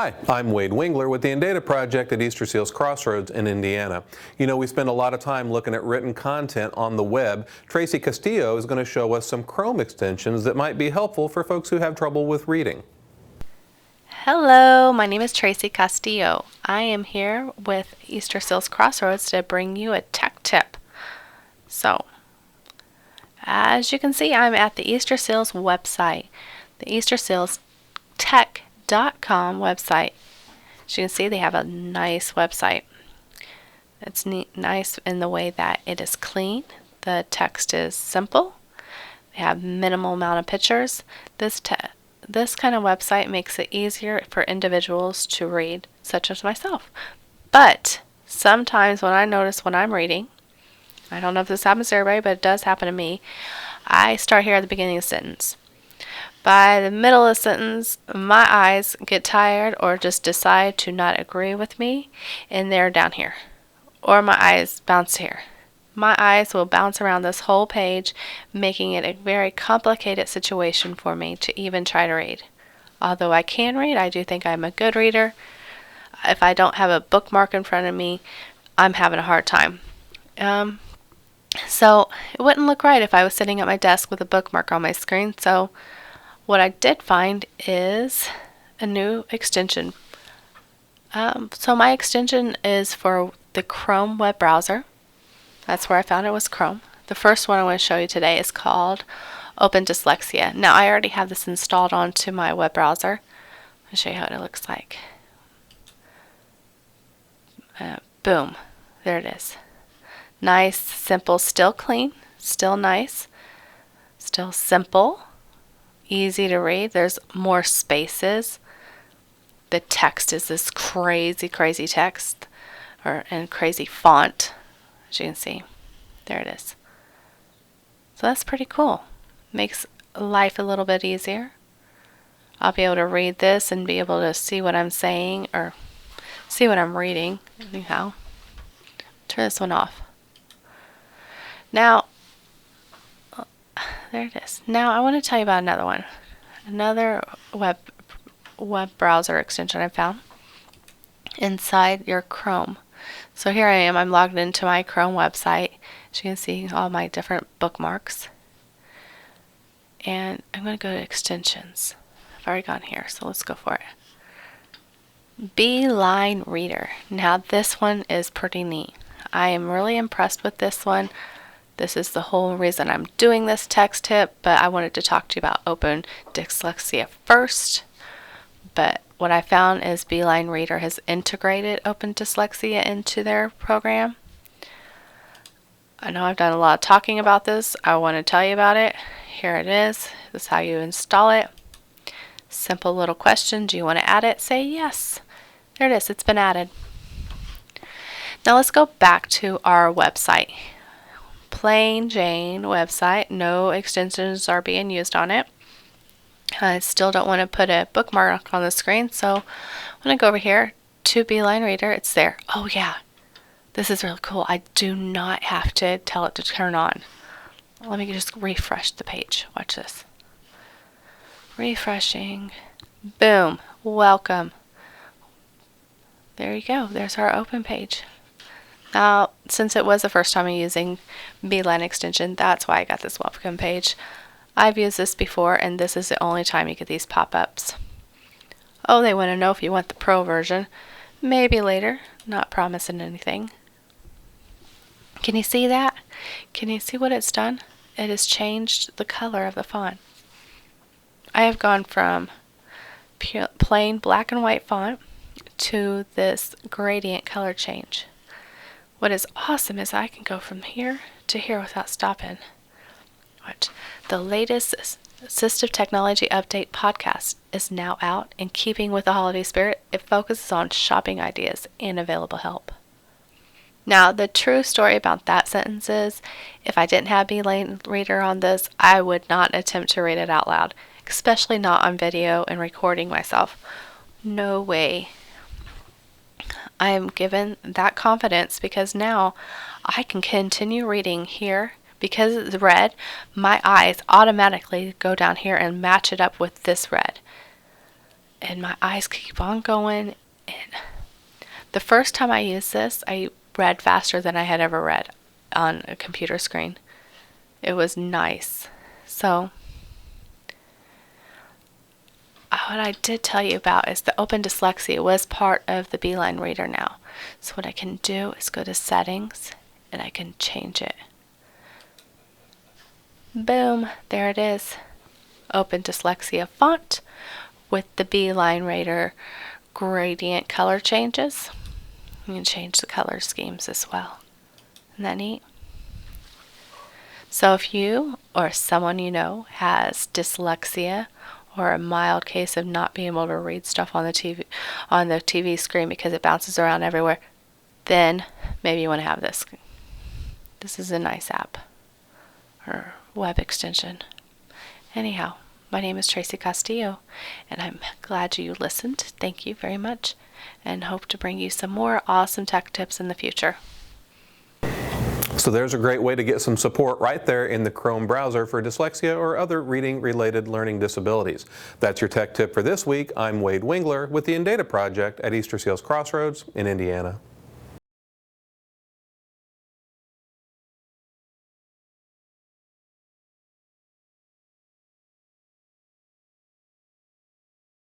Hi, I'm Wade Wingler with the Indata Project at Easterseals Crossroads in Indiana. You know, we spend a lot of time looking at written content on the web. Tracy Castillo is going to show us some Chrome extensions that might be helpful for folks who have trouble with reading. Hello, my name is Tracy Castillo. I am here with Easterseals Crossroads to bring you a tech tip. So, as you can see, I'm at the Easterseals website, the eastersealstech.com website. As you can see, they have a nice website. It's nice in the way that it is clean. The text is simple. They have minimal amount of pictures. This kind of website makes it easier for individuals to read, such as myself. But sometimes when I notice when I'm reading, I don't know if this happens to everybody, but it does happen to me, I start here at the beginning of the sentence. By the middle of the sentence, my eyes get tired or just decide to not agree with me, and they're down here. Or my eyes bounce here. My eyes will bounce around this whole page, making it a very complicated situation for me to even try to read. Although I can read, I do think I'm a good reader. If I don't have a bookmark in front of me, I'm having a hard time. So it wouldn't look right if I was sitting at my desk with a bookmark on my screen. So what I did find is a new extension. So my extension is for the Chrome web browser. That's where I found it was Chrome. The first one I want to show you today is called Open Dyslexia. Now I already have this installed onto my web browser. I'll show you how it looks like. Boom. There it is. Nice, simple, still clean, still nice, still simple, easy to read. There's more spaces. The text is this crazy text and crazy font. As you can see, there it is. So that's pretty cool. Makes life a little bit easier. I'll be able to read this and be able to see what I'm saying or see what I'm reading. Anyhow, turn this one off. Now, there it is. Now I want to tell you about another one. Another web browser extension I found inside your Chrome. So here I am, I'm logged into my Chrome website. As you can see, all my different bookmarks. And I'm going to go to extensions. I've already gone here, so let's go for it. Beeline Reader. Now this one is pretty neat. I am really impressed with this one. This is the whole reason I'm doing this text tip, but I wanted to talk to you about Open Dyslexia first. But what I found is Beeline Reader has integrated Open Dyslexia into their program. I know I've done a lot of talking about this. I want to tell you about it. Here it is. This is how you install it. Simple little question. Do you want to add it? Say yes. There it is. It's been added. Now let's go back to our website. Plain Jane website. No extensions are being used on it. I still don't want to put a bookmark on the screen, so I'm going to go over here to Beeline Reader. It's there. Oh yeah, this is really cool. I do not have to tell it to turn on. Let me just refresh the page. Watch this. Refreshing. Boom. Welcome. There you go. There's our open page. Now, since it was the first time I'm using Beeline extension, that's why I got this welcome page. I've used this before, and this is the only time you get these pop-ups. Oh, they want to know if you want the pro version. Maybe later. Not promising anything. Can you see that? Can you see what it's done? It has changed the color of the font. I have gone from plain black and white font to this gradient color change. What is awesome is I can go from here to here without stopping. Watch. The latest Assistive Technology Update podcast is now out. In keeping with the holiday spirit, it focuses on shopping ideas and available help. Now, the true story about that sentence is, if I didn't have Beeline Reader on this, I would not attempt to read it out loud, especially not on video and recording myself. No way. I am given that confidence because now I can continue reading here. Because it's red, my eyes automatically go down here and match it up with this red. and my eyes keep on going. And the first time I used this, I read faster than I had ever read on a computer screen. It was nice. So what I did tell you about is the Open Dyslexia was part of the Beeline reader now. So what I can do is go to settings and I can change it. Boom, there it is. Open Dyslexia font with the Beeline reader gradient color changes. You can change the color schemes as well. Isn't that neat? So if you or someone you know has dyslexia or a mild case of not being able to read stuff on the TV screen because it bounces around everywhere, then maybe you want to have this. This is a nice app or web extension. Anyhow, my name is Tracy Castillo, and I'm glad you listened. Thank you very much, and hope to bring you some more awesome tech tips in the future. So there's a great way to get some support right there in the Chrome browser for dyslexia or other reading-related learning disabilities. That's your tech tip for this week. I'm Wade Wingler with the Indata Project at Easterseals Crossroads in Indiana.